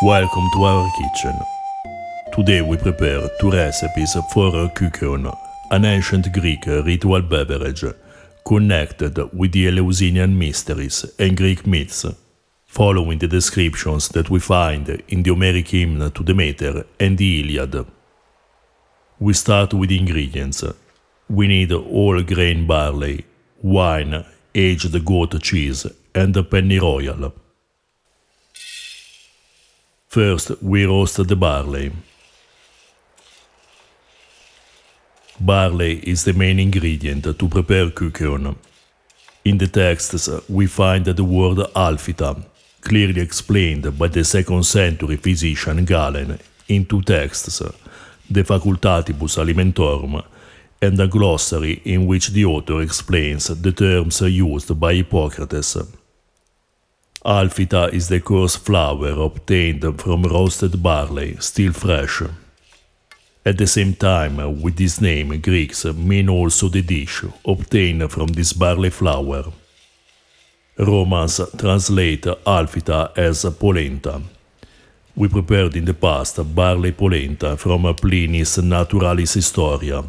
Welcome to our kitchen. Today we prepare two recipes for Kykeon, an ancient Greek ritual beverage connected with the Eleusinian Mysteries and Greek myths, following the descriptions that we find in the Homeric Hymn to Demeter and the Iliad. We start with the ingredients. We need whole grain barley, wine, aged goat cheese, and pennyroyal. First, we roast the barley. Barley is the main ingredient to prepare Kykeon. In the texts, we find the word alphita, clearly explained by the 2nd century physician Galen in two texts, De Facultatibus Alimentorum and a glossary in which the author explains the terms used by Hippocrates. Alphita is the coarse flour obtained from roasted barley, still fresh. At the same time, with this name, Greeks mean also the dish obtained from this barley flour. Romans translate alphita as polenta. We prepared in the past barley polenta from Pliny's Naturalis Historia.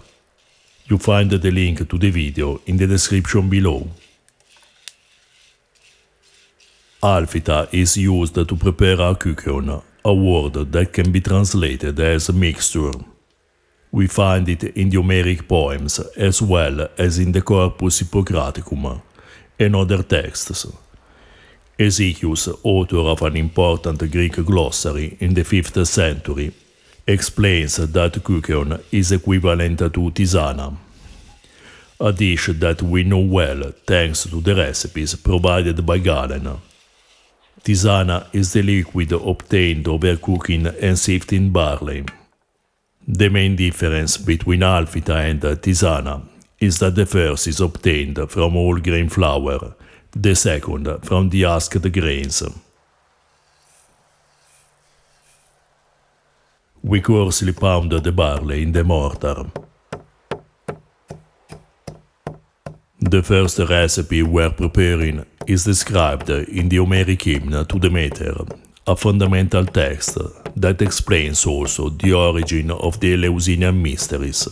You find the link to the video in the description below. Alphita is used to prepare a Kykeon, a word that can be translated as mixture. We find it in the Homeric poems as well as in the Corpus Hippocraticum and other texts. Hesychius, author of an important Greek glossary in the 5th century, explains that Kykeon is equivalent to tisana, a dish that we know well thanks to the recipes provided by Galen. Tisana is the liquid obtained over cooking and sifting barley. The main difference between alphita and tisana is that the first is obtained from whole grain flour, the second from the husked grains. We coarsely pound the barley in the mortar. The first recipe we're preparing is described in the Homeric Hymn to Demeter, a fundamental text that explains also the origin of the Eleusinian Mysteries,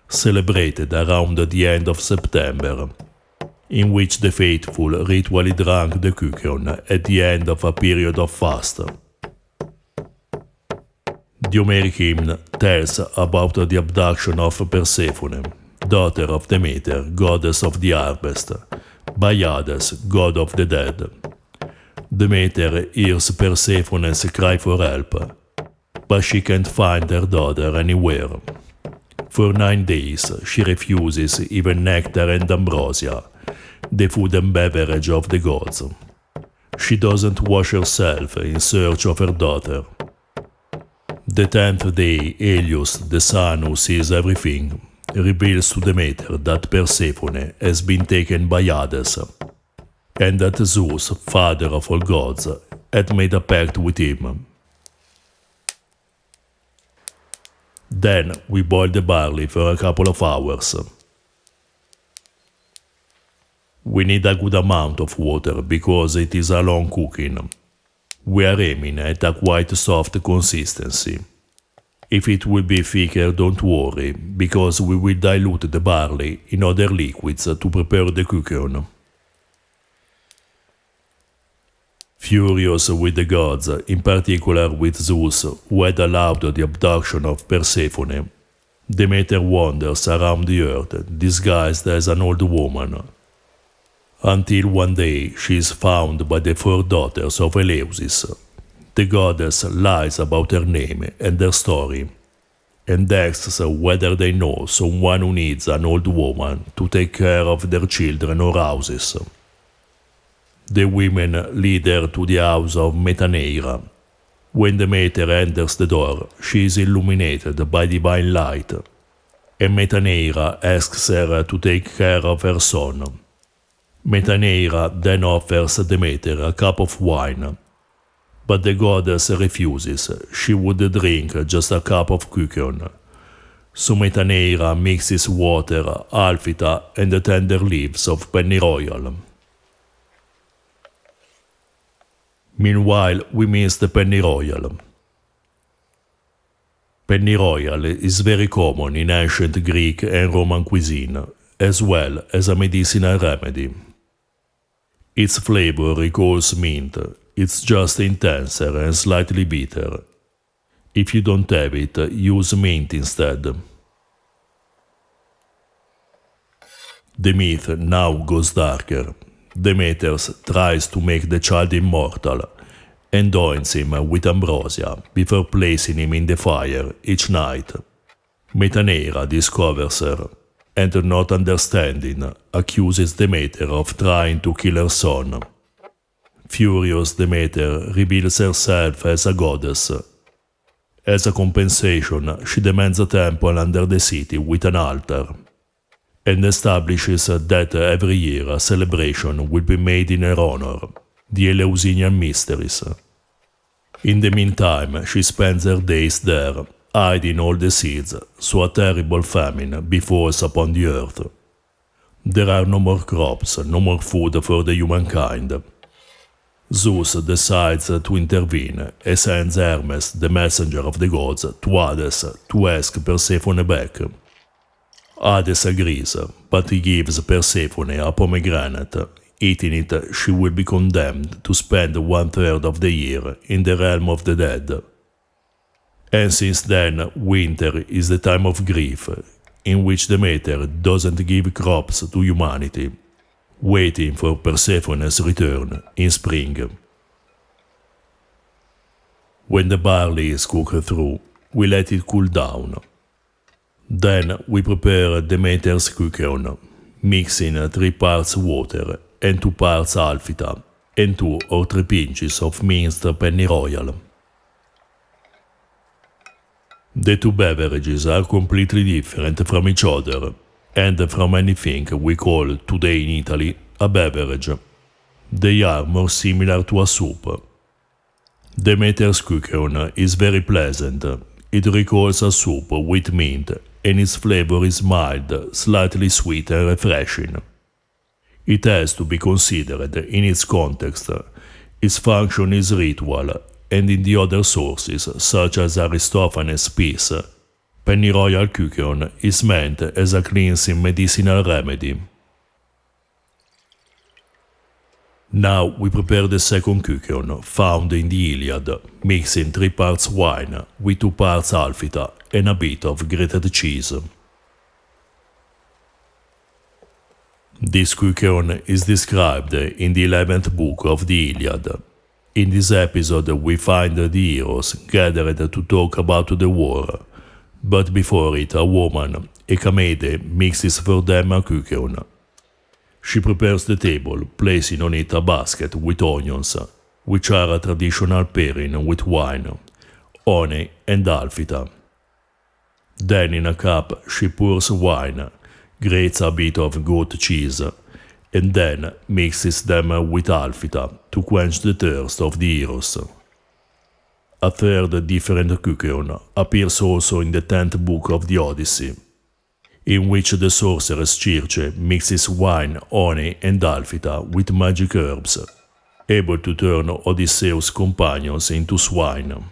celebrated around the end of September, in which the faithful ritually drank the Kykeon at the end of a period of fast. The Homeric Hymn tells about the abduction of Persephone, daughter of Demeter, goddess of the harvest, by Hades, god of the dead. Demeter hears Persephone's cry for help, but she can't find her daughter anywhere. For 9 days she refuses even nectar and ambrosia, the food and beverage of the gods. She doesn't wash herself in search of her daughter. The 10th day, Helios, the sun who sees everything, reveals to Demeter that Persephone has been taken by Hades, and that Zeus, father of all gods, had made a pact with him. Then we boil the barley for a couple of hours. We need a good amount of water because it is a long cooking. We are aiming at a quite soft consistency. If it will be thicker, don't worry, because we will dilute the barley in other liquids to prepare the Kykeon. Furious with the gods, in particular with Zeus, who had allowed the abduction of Persephone, Demeter wanders around the earth, disguised as an old woman, until one day she is found by the 4 daughters of Eleusis. The goddess lies about her name and her story, and asks whether they know someone who needs an old woman to take care of their children or houses. The women lead her to the house of Metaneira. When Demeter enters the door, she is illuminated by divine light, and Metaneira asks her to take care of her son. Metaneira then offers Demeter a cup of wine, but the goddess refuses. She would drink just a cup of Kykeon. So Metaneira mixes water, alphita, and the tender leaves of pennyroyal. Meanwhile, we miss the pennyroyal. Pennyroyal is very common in ancient Greek and Roman cuisine, as well as a medicinal remedy. Its flavor recalls mint, it's just intenser and slightly bitter. If you don't have it, use mint instead. The myth now goes darker. Demeter tries to make the child immortal and anoints him with ambrosia before placing him in the fire each night. Metaneira discovers her and, not understanding, accuses Demeter of trying to kill her son. Furious, Demeter reveals herself as a goddess. As a compensation, she demands a temple under the city with an altar, and establishes that every year a celebration will be made in her honor, the Eleusinian Mysteries. In the meantime, she spends her days there, hiding all the seeds, so a terrible famine befalls upon the earth. There are no more crops, no more food for the humankind. Zeus decides to intervene and sends Hermes, the messenger of the gods, to Hades to ask Persephone back. Hades agrees, but he gives Persephone a pomegranate. Eating it, she will be condemned to spend 1/3 of the year in the realm of the dead. And since then, winter is the time of grief, in which Demeter doesn't give crops to humanity, waiting for Persephone's return in spring. When the barley is cooked through, we let it cool down. Then we prepare Demeter's Kykeon, mixing 3 parts water and 2 parts alfita and 2 or 3 pinches of minced pennyroyal. The 2 beverages are completely different from each other and from anything we call today in Italy a beverage. They are more similar to a soup. Demeter's Kykeon is very pleasant. It recalls a soup with mint, and its flavor is mild, slightly sweet and refreshing. It has to be considered in its context. Its function is ritual, and in the other sources, such as Aristophanes' piece, pennyroyal Kykeon is meant as a cleansing medicinal remedy. Now we prepare the second Kykeon, found in the Iliad, mixing 3 parts wine with 2 parts alfita and a bit of grated cheese. This Kykeon is described in the 11th book of the Iliad. In this episode we find the heroes gathered to talk about the war, but before it a woman, Ecamede, mixes for them a Kykeon. She prepares the table, placing on it a basket with onions, which are a traditional pairing with wine, honey and alfita. Then in a cup she pours wine, grates a bit of goat cheese, and then mixes them with alfita to quench the thirst of the heroes. A third different Kykeon appears also in the 10th book of the Odyssey, in which the sorceress Circe mixes wine, honey and alfita with magic herbs, able to turn Odysseus' companions into swine.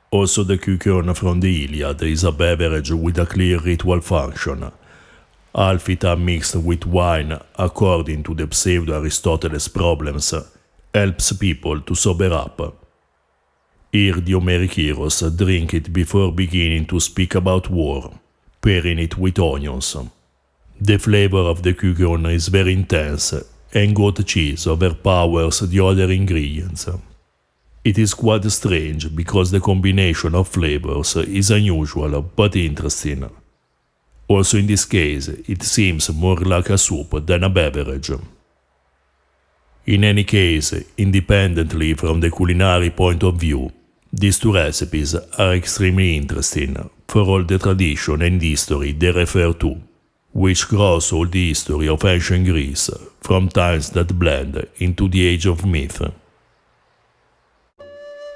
Also the Kykeon from the Iliad is a beverage with a clear ritual function. Alfita mixed with wine, according to the pseudo-Aristoteles problems, helps people to sober up. Here the Homeric heroes drink it before beginning to speak about war, pairing it with onions. The flavor of the Kykeon is very intense, and goat cheese overpowers the other ingredients. It is quite strange because the combination of flavors is unusual but interesting. Also in this case, it seems more like a soup than a beverage. In any case, independently from the culinary point of view, these 2 recipes are extremely interesting for all the tradition and history they refer to, which cross all the history of ancient Greece from times that blend into the age of myth.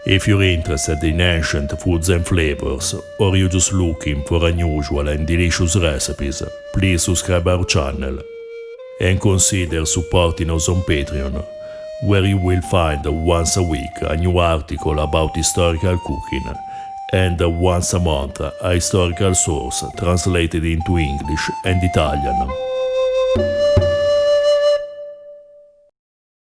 If you're interested in ancient foods and flavors, or you're just looking for unusual and delicious recipes, please subscribe our channel. and consider supporting us on Patreon, where you will find once a week a new article about historical cooking and once a month a historical source translated into English and Italian.